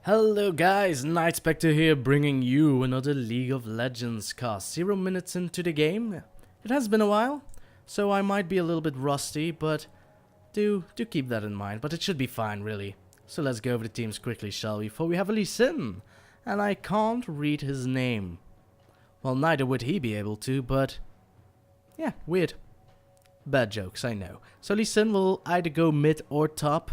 Hello guys, Nightspectre here, bringing you another League of Legends cast. 0 minutes into the game. It has been a while, so I might be a little bit rusty, but do keep that in mind. But it should be fine, really. So let's go over the teams quickly, shall we? For we have Lee Sin, and I can't read his name. Well, neither would he be able to, but yeah, weird. Bad jokes, I know. So Lee Sin will either go mid or top.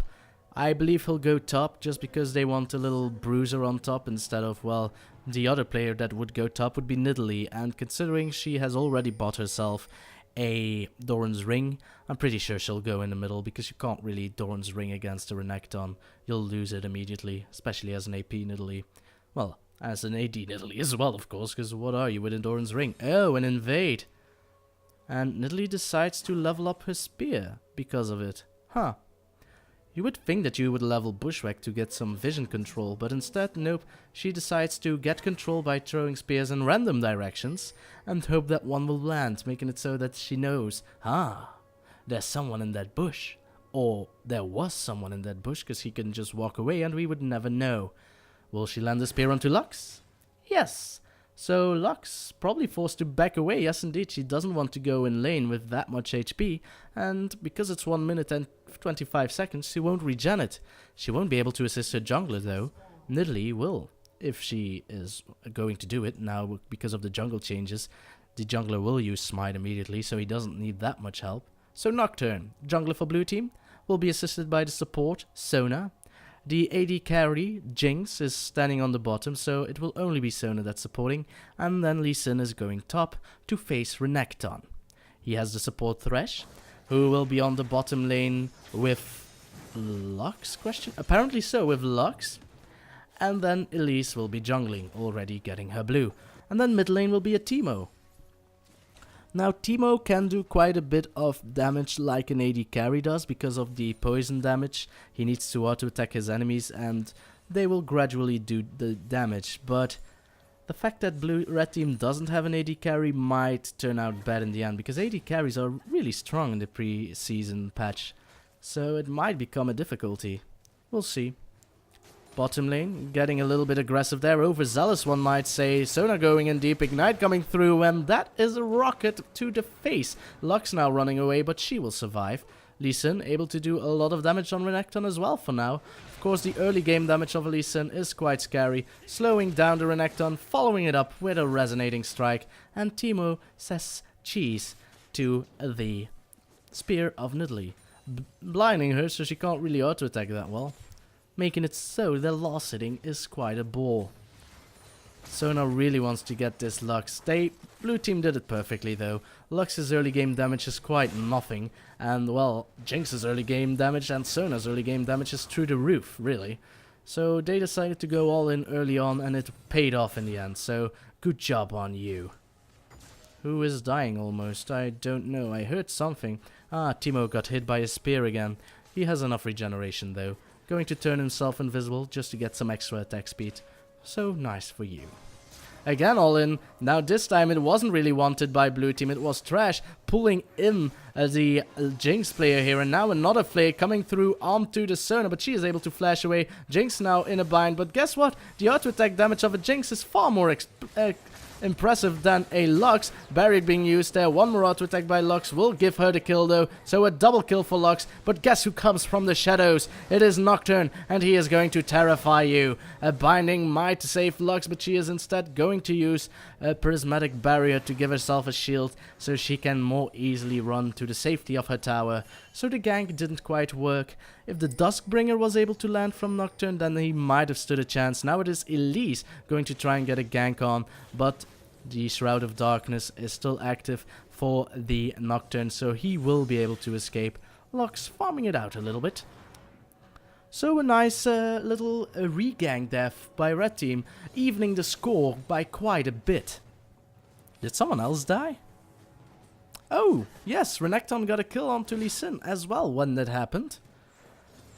I believe he'll go top just because they want a little bruiser on top instead of, well, the other player that would go top would be Nidalee. And considering she has already bought herself a Doran's Ring, I'm pretty sure she'll go in the middle because you can't really Doran's Ring against a Renekton. You'll lose it immediately, especially as an AP Nidalee. Well, as an AD Nidalee as well, of course, because what are you with a Doran's Ring? Oh, an invade. And Nidalee decides to level up her spear because of it. Huh. You would think that you would level Bushwhack to get some vision control, but instead, nope, she decides to get control by throwing spears in random directions and hope that one will land, making it so that she knows, there's someone in that bush. Or there was someone in that bush, because he can just walk away and we would never know. Will she land the spear onto Lux? Yes. So Lux probably forced to back away. Yes, indeed, she doesn't want to go in lane with that much HP, and because it's 1 minute and 25 seconds, she won't regen it. She won't be able to assist her jungler though. Nidalee will, if she is going to do it now because of the jungle changes. The jungler will use Smite immediately, so he doesn't need that much help. So Nocturne, jungler for blue team, will be assisted by the support, Sona. The AD carry, Jinx, is standing on the bottom, so it will only be Sona that's supporting, and then Lee Sin is going top to face Renekton. He has the support Thresh, who will be on the bottom lane with Lux? Apparently so, with Lux. And then Elise will be jungling, already getting her blue. And then mid lane will be a Teemo. Now Teemo can do quite a bit of damage like an AD carry does because of the poison damage. He needs to auto attack his enemies and they will gradually do the damage. But the fact that red team doesn't have an AD carry might turn out bad in the end, because AD carries are really strong in the pre-season patch. So it might become a difficulty. We'll see. Bottom lane, getting a little bit aggressive there, overzealous one might say. Sona going in deep, Ignite coming through, and that is a rocket to the face. Lux now running away, but she will survive. Lee Sin able to do a lot of damage on Renekton as well for now. Of course, the early game damage of Lee Sin is quite scary, slowing down the Renekton, following it up with a resonating strike, and Teemo says cheese to the spear of Nidalee, blinding her so she can't really auto-attack that well, making it so the last hitting is quite a bore. Sona really wants to get this Lux. Blue team did it perfectly though. Lux's early game damage is quite nothing, and well, Jinx's early game damage and Sona's early game damage is through the roof, really. So they decided to go all in early on and it paid off in the end, so good job on you. Who is dying almost? I don't know, I heard something. Teemo got hit by a spear again. He has enough regeneration though. Going to turn himself invisible just to get some extra attack speed. So nice for you. Again all in. Now this time it wasn't really wanted by blue team. It was Trash pulling in the Jinx player here. And now another flare coming through onto the Sona. But she is able to flash away. Jinx now in a bind. But guess what? The auto attack damage of a Jinx is far more impressive than a Lux. Barrier being used there. One more auto attack by Lux will give her the kill though. So a double kill for Lux. But guess who comes from the shadows? It is Nocturne, and he is going to terrify you. A binding might save Lux, but she is instead going to use a prismatic barrier to give herself a shield so she can more easily run to the safety of her tower. So the gank didn't quite work. If the Duskbringer was able to land from Nocturne, then he might have stood a chance. Now it is Elise going to try and get a gank on, but the Shroud of Darkness is still active for the Nocturne, so he will be able to escape. Lux farming it out a little bit. So a nice little re-gank there by red team, evening the score by quite a bit. Did someone else die? Oh, yes, Renekton got a kill onto Lee Sin as well when that happened.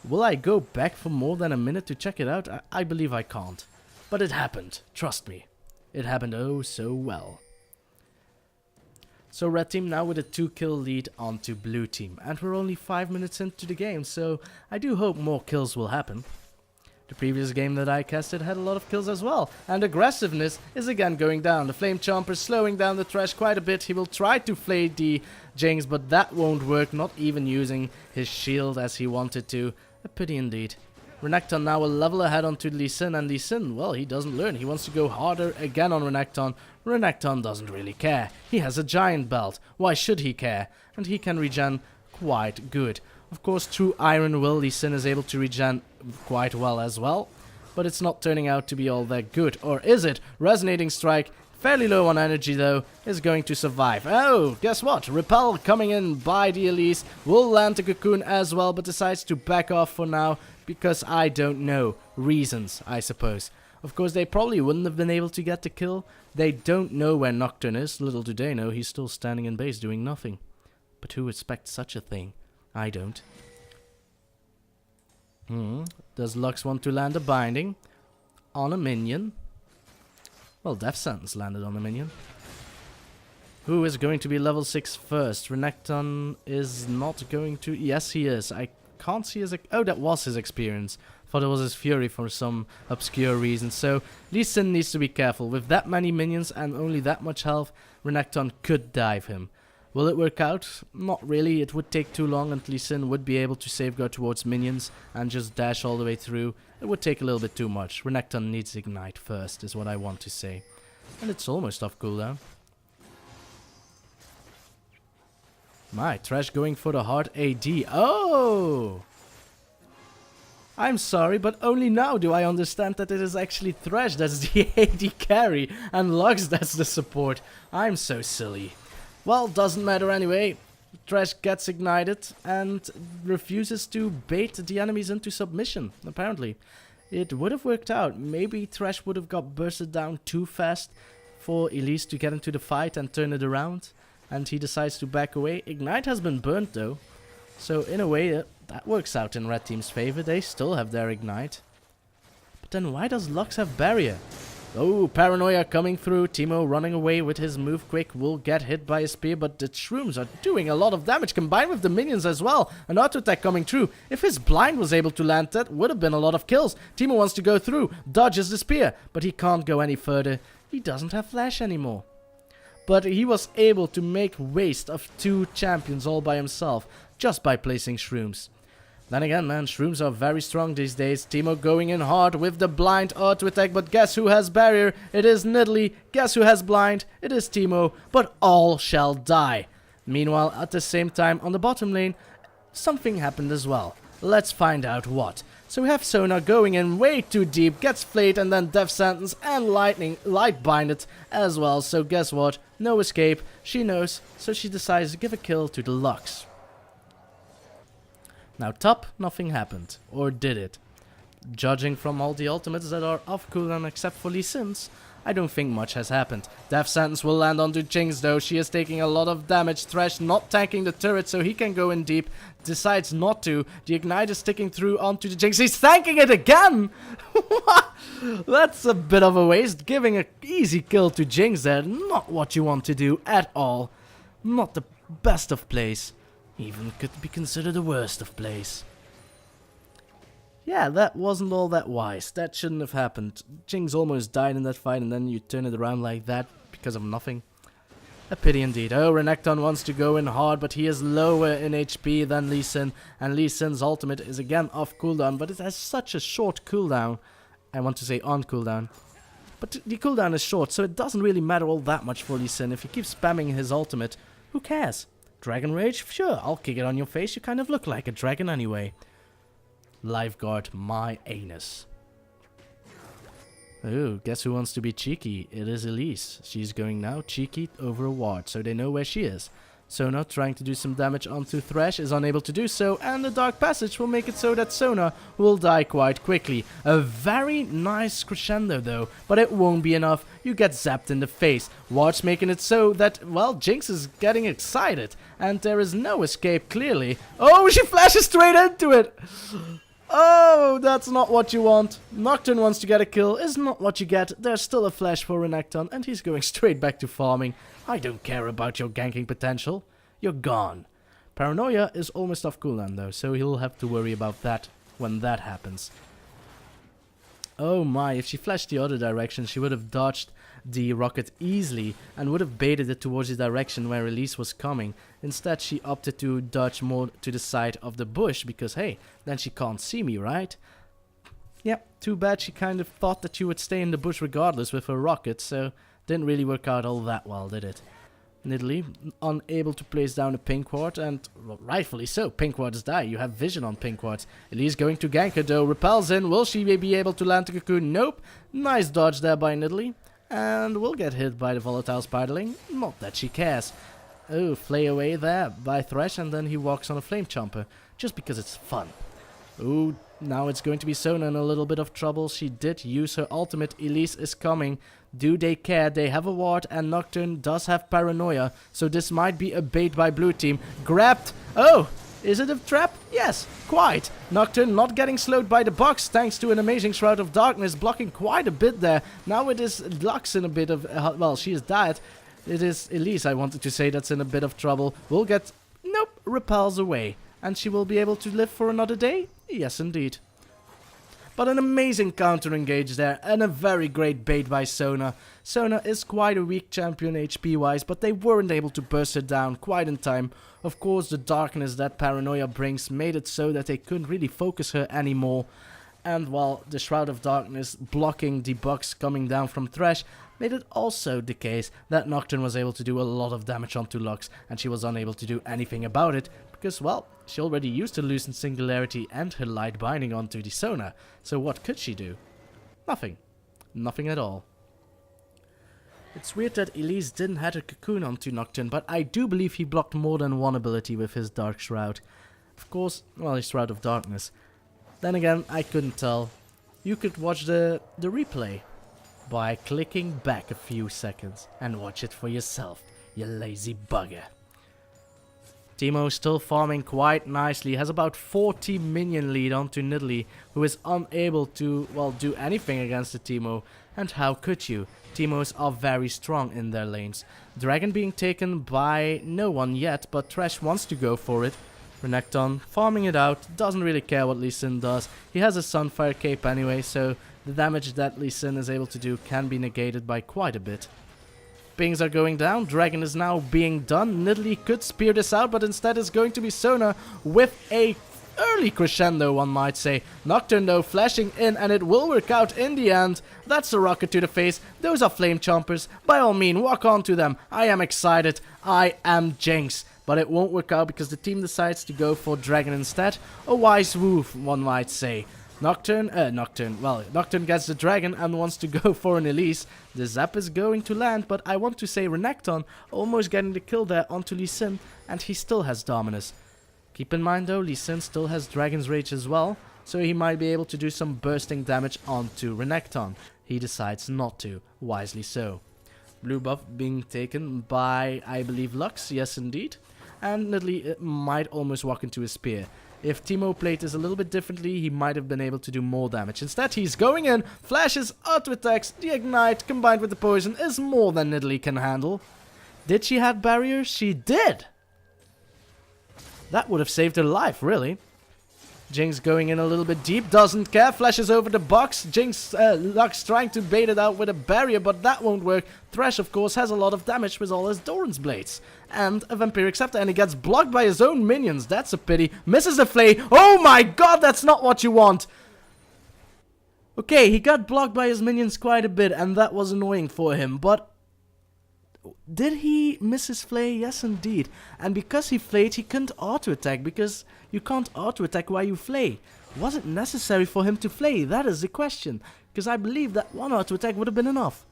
Will I go back for more than a minute to check it out? I believe I can't. But it happened, trust me. It happened oh so well. So red team now with a 2-kill lead onto blue team. And we're only 5 minutes into the game, so I do hope more kills will happen. The previous game that I casted had a lot of kills as well. And aggressiveness is again going down. The Flame Chomper slowing down the Thresh quite a bit. He will try to flay the Jinx, but that won't work. Not even using his shield as he wanted to. A pity indeed. Renekton now a level ahead onto Lee Sin, and Lee Sin, well, he doesn't learn. He wants to go harder again on Renekton. Renekton doesn't really care. He has a giant belt. Why should he care? And he can regen quite good. Of course, through Iron Will, Lee Sin is able to regen quite well as well. But it's not turning out to be all that good. Or is it? Resonating Strike, fairly low on energy though, is going to survive. Oh, guess what? Repel coming in by the Elise will land the Cocoon as well, but decides to back off for now. Because I don't know. Reasons, I suppose. Of course, they probably wouldn't have been able to get the kill. They don't know where Nocturne is. Little do they know he's still standing in base doing nothing. But who expects such a thing? I don't. Does Lux want to land a binding? On a minion? Well, Death Sentence landed on a minion. Who is going to be level 6 first? Renekton is not going to... Yes, he is. I can't see his... Oh, that was his experience. Thought it was his fury for some obscure reason. So, Lee Sin needs to be careful. With that many minions and only that much health, Renekton could dive him. Will it work out? Not really. It would take too long and Lee Sin would be able to safeguard towards minions and just dash all the way through. It would take a little bit too much. Renekton needs Ignite first, is what I want to say. And it's almost off cooldown. My, Thresh going for the hard AD. Oh! I'm sorry, but only now do I understand that it is actually Thresh that's the AD carry and Lux that's the support. I'm so silly. Well, doesn't matter anyway. Thresh gets ignited and refuses to bait the enemies into submission, apparently. It would have worked out. Maybe Thresh would have got bursted down too fast for Elise to get into the fight and turn it around. And he decides to back away. Ignite has been burnt though. So in a way, that works out in red team's favor. They still have their Ignite. But then why does Lux have Barrier? Oh, Paranoia coming through. Teemo running away with his move quick. Will get hit by a spear, but the shrooms are doing a lot of damage combined with the minions as well. An auto attack coming through. If his blind was able to land, that would have been a lot of kills. Teemo wants to go through. Dodges the spear, but he can't go any further. He doesn't have flash anymore. But he was able to make waste of 2 champions all by himself, just by placing shrooms. Then again, man, shrooms are very strong these days. Teemo going in hard with the blind auto attack, but guess who has barrier? It is Nidalee. Guess who has blind? It is Teemo, but all shall die. Meanwhile, at the same time, on the bottom lane, something happened as well. Let's find out what. So we have Sona going in way too deep, gets flayed and then Death Sentence and light binded as well. So guess what? No escape. She knows, so she decides to give a kill to the Lux. Now top, nothing happened. Or did it? Judging from all the ultimates that are off cooldown except for Lee Sin's, I don't think much has happened. Death Sentence will land onto Jinx though. She is taking a lot of damage. Thresh not tanking the turret so he can go in deep. Decides not to. The Ignite is sticking through onto the Jinx. He's tanking it again! That's a bit of a waste. Giving an easy kill to Jinx there. Not what you want to do at all. Not the best of plays. Even could be considered the worst of plays. Yeah, that wasn't all that wise. That shouldn't have happened. Jinx almost died in that fight and then you turn it around like that because of nothing. A pity indeed. Oh, Renekton wants to go in hard, but he is lower in HP than Lee Sin. And Lee Sin's ultimate is again off cooldown, but it has such a short cooldown. I want to say on cooldown. But the cooldown is short, so it doesn't really matter all that much for Lee Sin. If he keeps spamming his ultimate, who cares? Dragon Rage? Sure, I'll kick it on your face. You kind of look like a dragon anyway. Lifeguard my anus. Oh, guess who wants to be cheeky? It is Elise. She's going now cheeky over a ward, so they know where she is. Sona, trying to do some damage onto Thresh, is unable to do so, and the Dark Passage will make it so that Sona will die quite quickly. A very nice crescendo though, but it won't be enough. You get zapped in the face. Ward's making it so that, well, Jinx is getting excited, and there is no escape clearly. Oh, she flashes straight into it! Oh, that's not what you want. Nocturne wants to get a kill, is not what you get. There's still a flash for Renekton, and he's going straight back to farming. I don't care about your ganking potential. You're gone. Paranoia is almost off cooldown though, so he'll have to worry about that when that happens. Oh my, if she flashed the other direction, she would have dodged the rocket easily and would have baited it towards the direction where Elise was coming. Instead, she opted to dodge more to the side of the bush because, hey, then she can't see me, right? Yep, too bad she kind of thought that you would stay in the bush regardless with her rocket, so didn't really work out all that well, did it? Nidalee, unable to place down a pink ward, and well, rightfully so, pink wards die, you have vision on pink wards. Elise going to gank her though, repels in, will she be able to land the cocoon? Nope, nice dodge there by Nidalee, and will get hit by the volatile spiderling, not that she cares. Oh, flay away there by Thresh, and then he walks on a flame chomper, just because it's fun. Oh, now it's going to be Sona in a little bit of trouble. She did use her ultimate. Elise is coming. Do they care? They have a ward, and Nocturne does have Paranoia, so this might be a bait by blue team. Grabbed. Oh, is it a trap? Yes, quite. Nocturne not getting slowed by the box thanks to an amazing Shroud of Darkness, blocking quite a bit there. Now it is Lux in a bit of... well, she is dead. It is Elise, I wanted to say, that's in a bit of trouble. Will get... Nope, repels away. And she will be able to live for another day? Yes, indeed. But an amazing counter engage there, and a very great bait by Sona. Sona is quite a weak champion HP wise, but they weren't able to burst her down quite in time. Of course, the darkness that Paranoia brings made it so that they couldn't really focus her anymore. And while the Shroud of Darkness blocking the bugs coming down from Thresh made it also the case that Nocturne was able to do a lot of damage onto Lux, and she was unable to do anything about it because, well, she already used her Lucent Singularity and her Light Binding onto the Sona, so what could she do? Nothing. Nothing at all. It's weird that Elise didn't have a cocoon onto Nocturne, but I do believe he blocked more than one ability with his Dark Shroud. Of course, well, his Shroud of Darkness. Then again, I couldn't tell. You could watch the replay by clicking back a few seconds and watch it for yourself, you lazy bugger. Teemo still farming quite nicely, has about 40 minion lead onto Nidalee, who is unable to, well, do anything against the Teemo. And how could you? Teemos are very strong in their lanes. Dragon being taken by no one yet, but Thresh wants to go for it. Renekton farming it out, doesn't really care what Lee Sin does. He has a Sunfire cape anyway, so the damage that Lee Sin is able to do can be negated by quite a bit. Pings are going down, Dragon is now being done. Nidalee could spear this out, but instead it's going to be Sona with a early crescendo, one might say. Nocturne though flashing in, and it will work out in the end. That's a rocket to the face. Those are flame chompers. By all means, walk on to them. I am excited. I am Jinx. But it won't work out because the team decides to go for Dragon instead. A wise move, one might say. Nocturne gets the Dragon and wants to go for an Elise. The zap is going to land, but I want to say Renekton almost getting the kill there onto Lee Sin, and he still has Dominus. Keep in mind though, Lee Sin still has Dragon's Rage as well, so he might be able to do some bursting damage onto Renekton. He decides not to, wisely so. Blue buff being taken by, I believe, Lux, yes indeed. And Nidalee might almost walk into a spear. If Teemo played this a little bit differently, he might have been able to do more damage. Instead, he's going in, flashes, auto attacks, the ignite combined with the poison is more than Nidalee can handle. Did she have barriers? She did! That would have saved her life, really. Jinx going in a little bit deep, doesn't care, flashes over the box. Jinx, Lux trying to bait it out with a barrier, but that won't work. Thresh, of course, has a lot of damage with all his Doran's Blades. And a Vampiric Scepter, and he gets blocked by his own minions. That's a pity. Misses the flay. Oh my god, that's not what you want! Okay, he got blocked by his minions quite a bit, and that was annoying for him, but... Did he miss his flay? Yes, indeed. And because he flayed, he couldn't auto-attack, because you can't auto-attack while you flay. Was it necessary for him to flay? That is the question. Because I believe that one auto-attack would have been enough.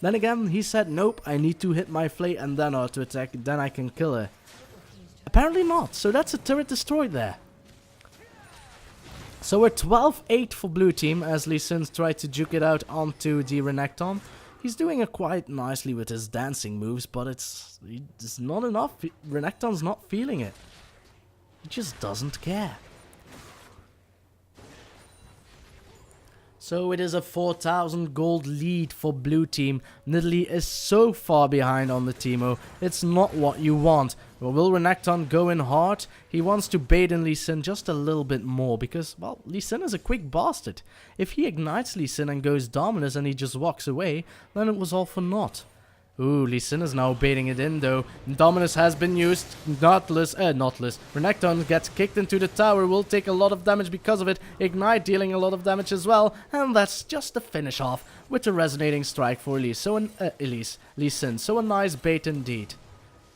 Then again, he said, nope, I need to hit my flay and then auto-attack, then I can kill her. Apparently not, so that's a turret destroyed there. So we're 12-8 for blue team, as Lee Sin tried to juke it out onto the Renekton. He's doing it quite nicely with his dancing moves, but it's not enough. Renekton's not feeling it. He just doesn't care. So it is a 4,000 gold lead for blue team. Nidalee is so far behind on the Teemo. It's not what you want. But will Renekton go in hard? He wants to bait in Lee Sin just a little bit more because, well, Lee Sin is a quick bastard. If he ignites Lee Sin and goes Dominus and he just walks away, then it was all for naught. Ooh, Lee Sin is now baiting it in though. Dominus has been used. Nautilus. Renekton gets kicked into the tower. Will take a lot of damage because of it. Ignite dealing a lot of damage as well. And that's just the finish off with a resonating strike for Lee Sin. So a nice bait indeed.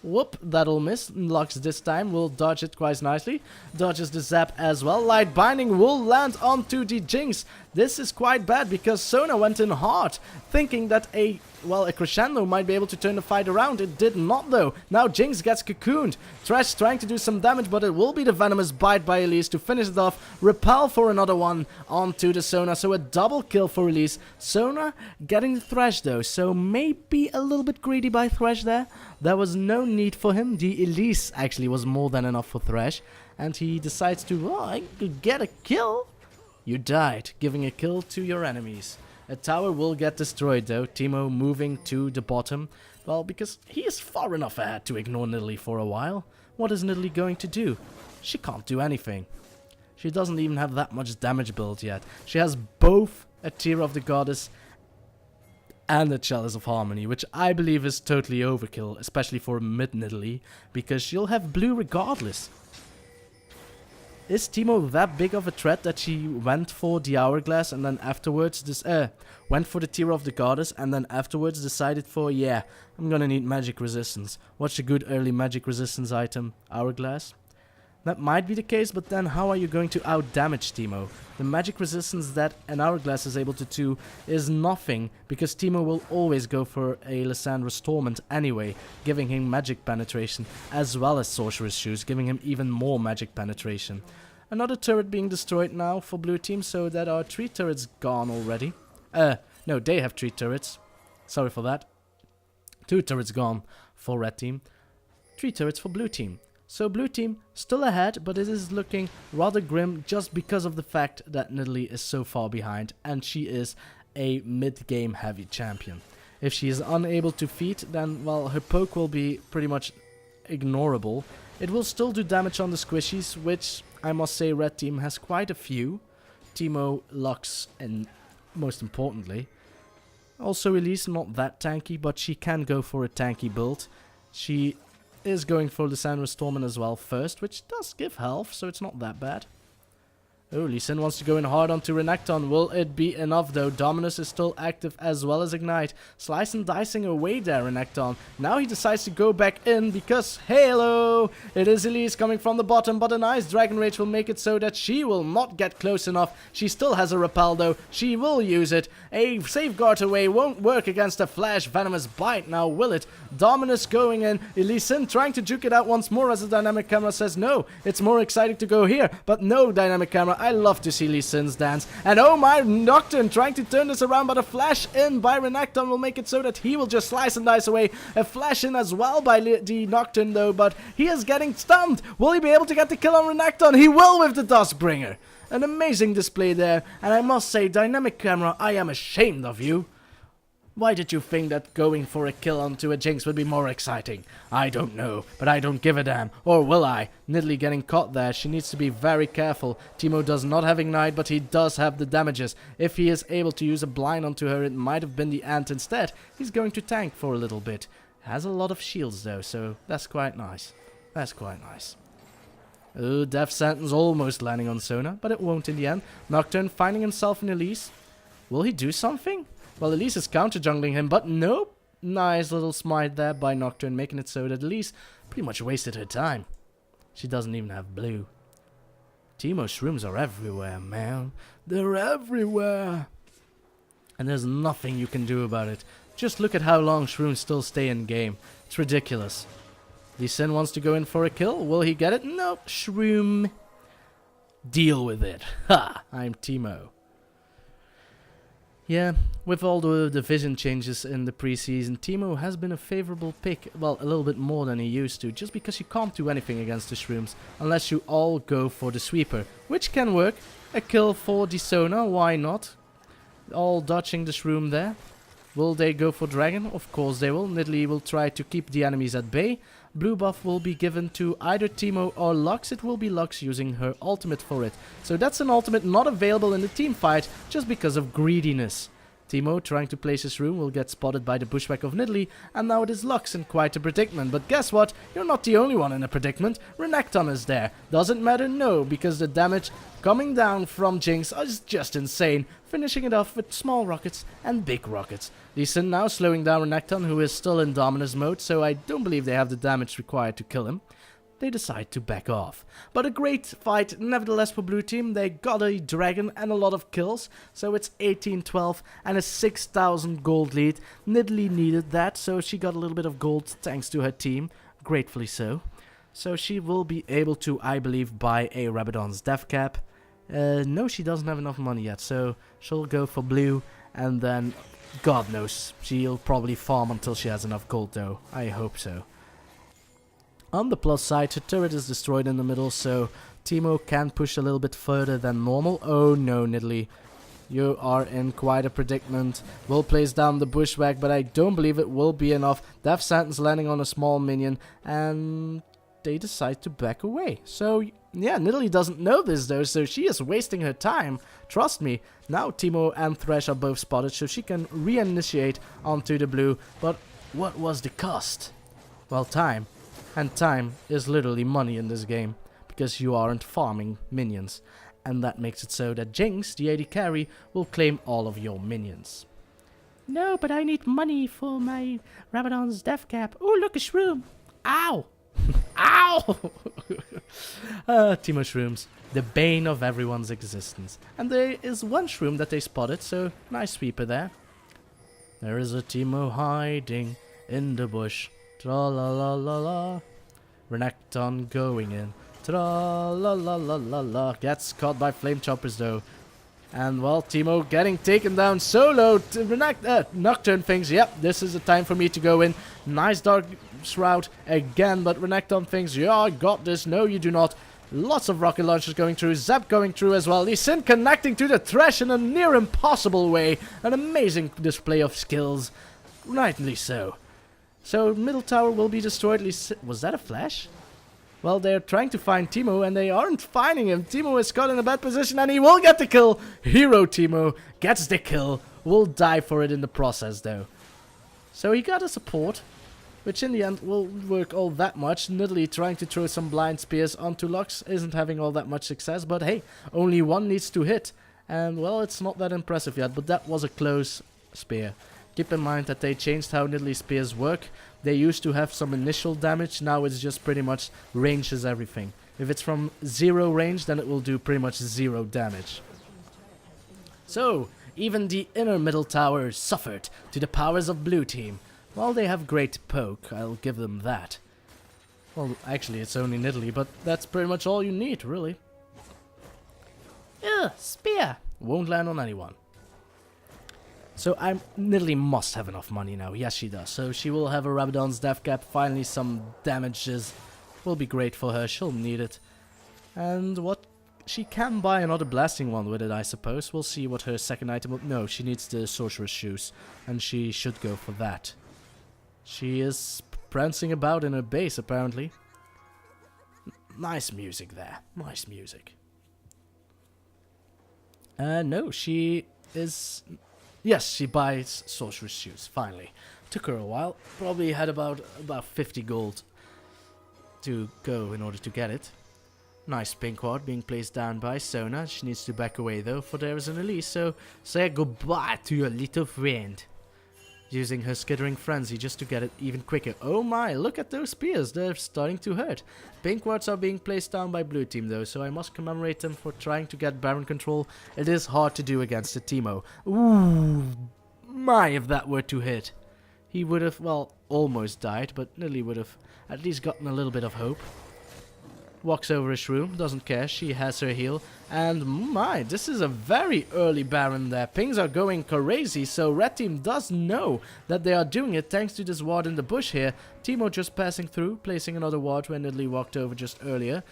Whoop, that'll miss. Lux this time will dodge it quite nicely. Dodges the zap as well. Light Binding will land onto the Jinx. This is quite bad because Sona went in hard, thinking that a crescendo might be able to turn the fight around. It did not though. Now Jinx gets cocooned. Thresh trying to do some damage, but it will be the venomous bite by Elise to finish it off. Repel for another one onto the Sona. So a double kill for Elise. Sona getting the Thresh though. So maybe a little bit greedy by Thresh there. There was no need for him. The Elise actually was more than enough for Thresh. And he decides to, I could get a kill. You died, giving a kill to your enemies. A tower will get destroyed though. Teemo moving to the bottom. Well, because he is far enough ahead to ignore Nidalee for a while. What is Nidalee going to do? She can't do anything. She doesn't even have that much damage built yet. She has both a Tear of the Goddess and a Chalice of Harmony, which I believe is totally overkill, especially for mid Nidalee, because she'll have blue regardless. Is Teemo that big of a threat that she went for the Hourglass and then afterwards went for the Tear of the Goddess and then afterwards decided for, yeah, I'm gonna need magic resistance. What's a good early magic resistance item? Hourglass? That might be the case, but then how are you going to out-damage Teemo? The magic resistance that an Hourglass is able to do is nothing, because Teemo will always go for a Lysandra Torment anyway, giving him magic penetration, as well as Sorcerer's Shoes, giving him even more magic penetration. Another turret being destroyed now for blue team, so that our 3 turrets gone already. No, they have 3 turrets. Sorry for that. 2 turrets gone for red team. 3 turrets for blue team. So blue team still ahead, but it is looking rather grim just because of the fact that Nidalee is so far behind and she is a mid-game heavy champion. If she is unable to feed, then, well, her poke will be pretty much ignorable. It will still do damage on the squishies, which I must say red team has quite a few. Teemo, Lux, and most importantly. Also Elise, not that tanky, but she can go for a tanky build. She is going for the Lysandra Stormman as well first, which does give health, so it's not that bad. Oh, Lee Sin wants to go in hard onto Renekton. Will it be enough though? Dominus is still active as well as Ignite. Slice and dicing away there, Renekton. Now he decides to go back in because, hello! It is Elise coming from the bottom, but a nice Dragon Rage will make it so that she will not get close enough. She still has a Repel though. She will use it. A Safeguard away won't work against a Flash Venomous Bite now, will it? Dominus going in. Lee Sin trying to juke it out once more as the dynamic camera says no. It's more exciting to go here, but no dynamic camera. I love to see Lee Sin's dance. And oh my, Nocturne trying to turn this around, but a flash in by Renekton will make it so that he will just slice and dice away. A flash in as well by the Nocturne though, but he is getting stunned. Will he be able to get the kill on Renekton? He will with the Duskbringer. An amazing display there, and I must say, dynamic camera, I am ashamed of you. Why did you think that going for a kill onto a Jinx would be more exciting? I don't know, but I don't give a damn. Or will I? Nidalee getting caught there. She needs to be very careful. Teemo does not have Ignite, but he does have the damages. If he is able to use a blind onto her, it might have been the Ant instead. He's going to tank for a little bit. Has a lot of shields though, so that's quite nice. That's quite nice. Oh, Death Sentence almost landing on Sona, but it won't in the end. Nocturne finding himself in Elise. Will he do something? Well, Elise is counter-jungling him, but nope. Nice little smite there by Nocturne, making it so that Elise pretty much wasted her time. She doesn't even have blue. Teemo's shrooms are everywhere, man. They're everywhere. And there's nothing you can do about it. Just look at how long shrooms still stay in game. It's ridiculous. Lee Sin wants to go in for a kill. Will he get it? Nope. Shroom. Deal with it. Ha! I'm Teemo. Yeah, with all the division changes in the preseason, Teemo has been a favorable pick, well, a little bit more than he used to, just because you can't do anything against the Shrooms, unless you all go for the Sweeper, which can work. A kill for the Sona, why not? all dodging the shroom there. Will they go for dragon? Of course they will. Nidalee will try to keep the enemies at bay. Blue buff will be given to either Teemo or Lux. It will be Lux using her ultimate for it. So that's an ultimate not available in the team fight just because of greediness. Teemo, trying to place his room, will get spotted by the bushwhack of Nidalee, and now it is Lux in quite a predicament. But guess what? You're not the only one in a predicament. Renekton is there. Doesn't matter, no, because the damage coming down from Jinx is just insane, finishing it off with small rockets and big rockets. Lee Sin now slowing down Renekton, who is still in Dominus mode, so I don't believe they have the damage required to kill him. They decide to back off. But a great fight nevertheless for blue team. They got a dragon and a lot of kills. So it's 18-12 and a 6,000 gold lead. Nidalee needed that, so she got a little bit of gold thanks to her team. Gratefully so. So she will be able to, I believe, buy a Rabadon's death cap. No, she doesn't have enough money yet, so she'll go for blue. And then, God knows, she'll probably farm until she has enough gold though. I hope so. On the plus side, her turret is destroyed in the middle, so Teemo can push a little bit further than normal. Oh no, Nidalee. You are in quite a predicament. Will place down the bushwhack, but I don't believe it will be enough. Death sentence landing on a small minion, and they decide to back away. So, yeah, Nidalee doesn't know this though, so she is wasting her time. Trust me. Now Teemo and Thresh are both spotted, so she can reinitiate onto the blue. But what was the cost? Well, time. And time is literally money in this game, because you aren't farming minions. And that makes it so that Jinx, the AD carry, will claim all of your minions. No, but I need money for my Rabadon's death cap. Oh, look, a shroom. Ow! Ow! Teemo shrooms, the bane of everyone's existence. And there is one shroom that they spotted, so nice sweeper there. There is a Teemo hiding in the bush. Tra-la-la-la-la. Renekton going in. Tra-la-la-la-la-la. Gets caught by flame choppers though. And well, Teemo getting taken down solo. Nocturne thinks, yep, this is the time for me to go in. Nice Dark Shroud again, but Renekton thinks, yeah, I got this. No, you do not. Lots of rocket launchers going through. Zap going through as well. Lee Sin connecting to the Thresh in a near impossible way. An amazing display of skills. Rightly so. So, middle tower will be destroyed. Was that a flash? Well, they're trying to find Teemo, and they aren't finding him. Teemo is caught in a bad position, and he will get the kill. Hero Teemo gets the kill. Will die for it in the process, though. So he got a support, which in the end will work all that much. Nidalee trying to throw some blind spears onto Lux isn't having all that much success, but hey, only one needs to hit. And, well, it's not that impressive yet, but that was a close spear. Keep in mind that they changed how Nidalee spears work. They used to have some initial damage, now it's just pretty much ranges everything. If it's from 0 range, then it will do pretty much 0 damage. So, even the inner middle tower suffered to the powers of blue team. Well, they have great poke, I'll give them that. Well, actually it's only Nidalee, but that's pretty much all you need, really. Ugh, spear! Won't land on anyone. So Nidalee must have enough money now. Yes, she does. So she will have a Rabadon's death cap. Finally, some damages will be great for her. She'll need it. And what? She can buy another blasting one with it, I suppose. We'll see what her second item will... No, she needs the sorcerer's shoes. And she should go for that. She is prancing about in her base, apparently. Nice music there. Nice music. No, she is... Yes, she buys sorcerer's shoes, finally. Took her a while. Probably had about 50 gold to go in order to get it. Nice pink ward being placed down by Sona. She needs to back away though, for there is an Elise, so say goodbye to your little friend. Using her skittering frenzy just to get it even quicker. Oh my, look at those spears, they're starting to hurt. Pink wards are being placed down by blue team though, so I must commemorate them for trying to get Baron control. It is hard to do against a Teemo. Ooh, my, if that were to hit. He would have, well, almost died, but Nidalee would have at least gotten a little bit of hope. Walks over his room, doesn't care, she has her heal. And my, this is a very early Baron there. Pings are going crazy, so red team does know that they are doing it thanks to this ward in the bush here. Teemo just passing through, placing another ward when Nidalee walked over just earlier.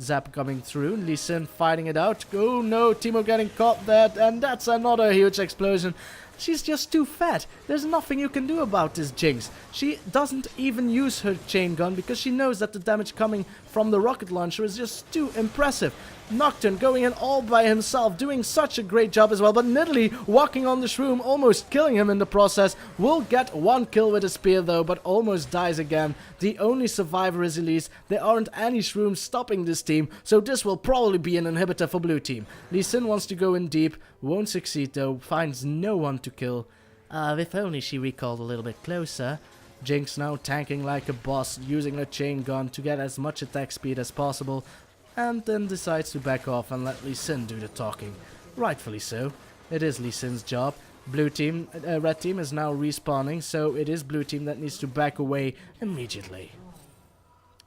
Zap coming through. Lee Sin fighting it out. Oh no, Teemo getting caught there. And that's another huge explosion. She's just too fat. There's nothing you can do about this Jinx. She doesn't even use her chain gun because she knows that the damage coming from the rocket launcher is just too impressive. Nocturne going in all by himself, doing such a great job as well. But Nidalee walking on the shroom, almost killing him in the process. Will get one kill with a spear though, but almost dies again. The only survivor is Elise. There aren't any shrooms stopping this team, so this will probably be an inhibitor for blue team. Lee Sin wants to go in deep, won't succeed though, finds no one to kill. If only she recalled a little bit closer. Jinx now tanking like a boss, using her chain gun to get as much attack speed as possible, and then decides to back off and let Lee Sin do the talking. Rightfully so. It is Lee Sin's job. Red team is now respawning, so it is blue team that needs to back away immediately.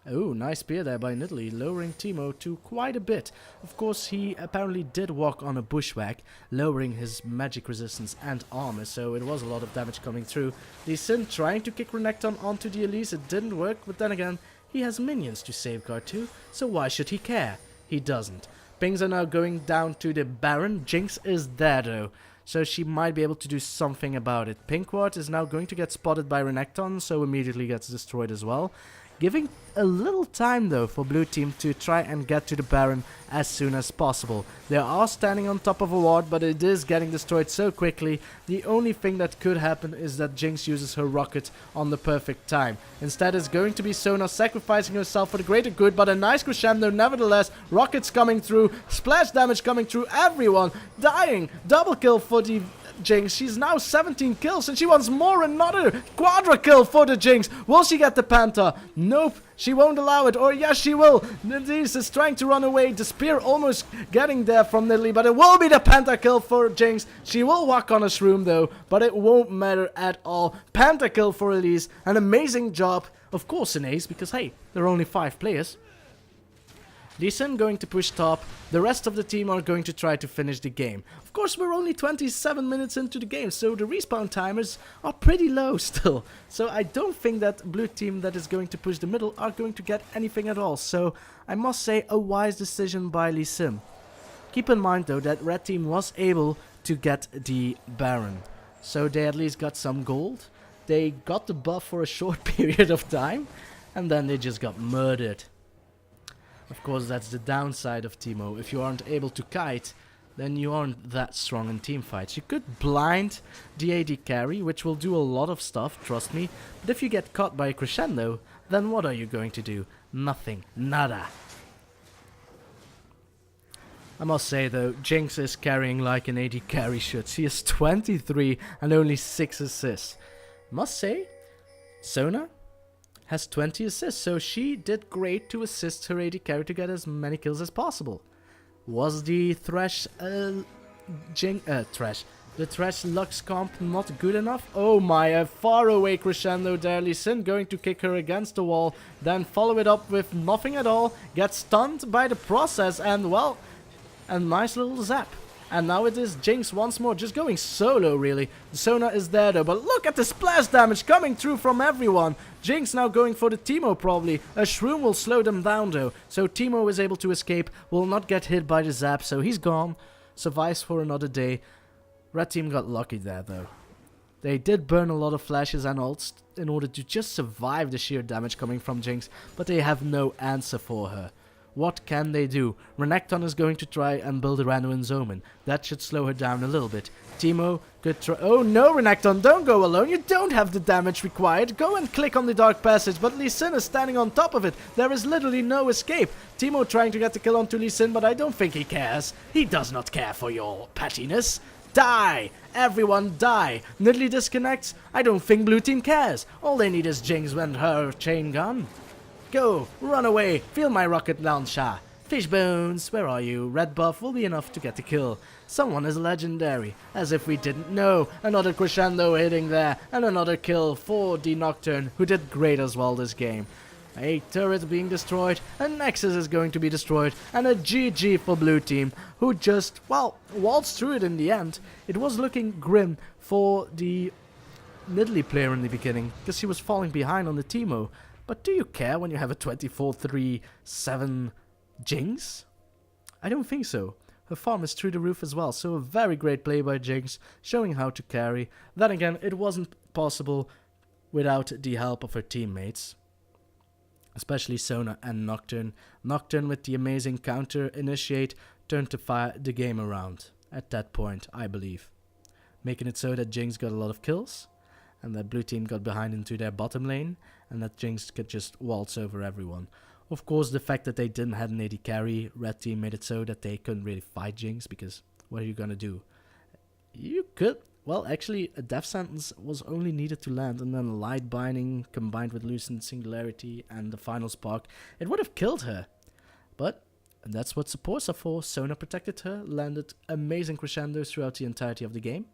Oh, nice spear there by Nidalee, lowering Teemo to quite a bit. Of course, he apparently did walk on a bushwhack, lowering his magic resistance and armor, so it was a lot of damage coming through. Lee Sin trying to kick Renekton onto the Elise, it didn't work, but then again, he has minions to safeguard too, so why should he care? He doesn't. Pings are now going down to the Baron. Jinx is there though, so she might be able to do something about it. Pinkward is now going to get spotted by Renekton, so immediately gets destroyed as well. Giving a little time though for blue team to try and get to the Baron as soon as possible. They are standing on top of a ward, but it is getting destroyed so quickly. The only thing that could happen is that Jinx uses her rocket on the perfect time. Instead it's going to be Sona sacrificing herself for the greater good, but a nice crescendo nevertheless. Rockets coming through, splash damage coming through, everyone dying. Double kill for the Jinx. She's now 17 kills and she wants more. Another quadra kill for the Jinx. Will she get the Panther? Nope, she won't allow it. Or yes, she will. Nidalee is trying to run away. The spear almost getting there from Nidalee, but it will be the Panther kill for Jinx. She will walk on a shroom though, but it won't matter at all. Panther kill for Elise. An amazing job. Of course an ace, because hey, there are only 5 players. Lee Sin going to push top, the rest of the team are going to try to finish the game. Of course we're only 27 minutes into the game, so the respawn timers are pretty low still. So I don't think that blue team that is going to push the middle are going to get anything at all. So I must say a wise decision by Lee Sin. Keep in mind though that red team was able to get the Baron. So they at least got some gold. They got the buff for a short period of time, and then they just got murdered. Of course, that's the downside of Teemo. If you aren't able to kite, then you aren't that strong in team fights. You could blind the AD carry, which will do a lot of stuff, trust me. But if you get caught by a crescendo, then what are you going to do? Nothing. Nada. I must say though, Jinx is carrying like an AD carry should. She has 23 and only 6 assists. Must say, Sona has 20 assists, so she did great to assist her AD carry to get as many kills as possible. Was the Thresh Lux comp not good enough? Oh my, a far away crescendo there. Lee Sin going to kick her against the wall, then follow it up with nothing at all, gets stunned by the process, and well, a nice little zap. And now it is Jinx once more, just going solo really. Sona is there though, but look at the splash damage coming through from everyone. Jinx now going for the Teemo probably. A shroom will slow them down though. So Teemo is able to escape, will not get hit by the zap, so he's gone. Survives for another day. Red team got lucky there though. They did burn a lot of flashes and ults in order to just survive the sheer damage coming from Jinx, but they have no answer for her. What can they do? Renekton is going to try and build a Randuin's Omen. That should slow her down a little bit. Teemo could try— oh no, Renekton, don't go alone. You don't have the damage required. Go and click on the Dark Passage, but Lee Sin is standing on top of it. There is literally no escape. Teemo trying to get the kill onto Lee Sin, but I don't think he cares. He does not care for your pettiness. Die! Everyone die! Nidalee disconnects. I don't think blue team cares. All they need is Jinx and her chain gun. Go! Run away! Feel my rocket launcher! Fishbones, where are you? Red buff will be enough to get the kill. Someone is legendary, as if we didn't know. Another crescendo hitting there, and another kill for the Nocturne, who did great as well this game. A turret being destroyed, a Nexus is going to be destroyed, and a GG for blue team, who just, well, waltzed through it in the end. It was looking grim for the Nidalee player in the beginning, because he was falling behind on the Teemo. But do you care when you have a 24-3-7 Jinx? I don't think so. Her farm is through the roof as well, so a very great play by Jinx, showing how to carry. Then again, it wasn't possible without the help of her teammates, especially Sona and Nocturne. Nocturne with the amazing counter initiate turned the game around at that point, I believe, making it so that Jinx got a lot of kills, and that blue team got behind into their bottom lane, and that Jinx could just waltz over everyone. Of course, the fact that they didn't have an AD carry, red team made it so that they couldn't really fight Jinx, because what are you gonna do? You could, well, actually, a death sentence was only needed to land, and then light binding combined with loosened singularity and the final spark, it would have killed her. But that's what supports are for. Sona protected her, landed amazing crescendos throughout the entirety of the game.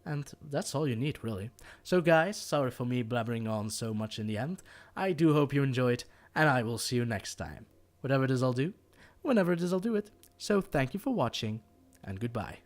And that's all you need, really. So guys, sorry for me blabbering on so much in the end. I do hope you enjoyed, and I will see you next time. Whatever it is I'll do, whenever it is I'll do it. So thank you for watching, and goodbye.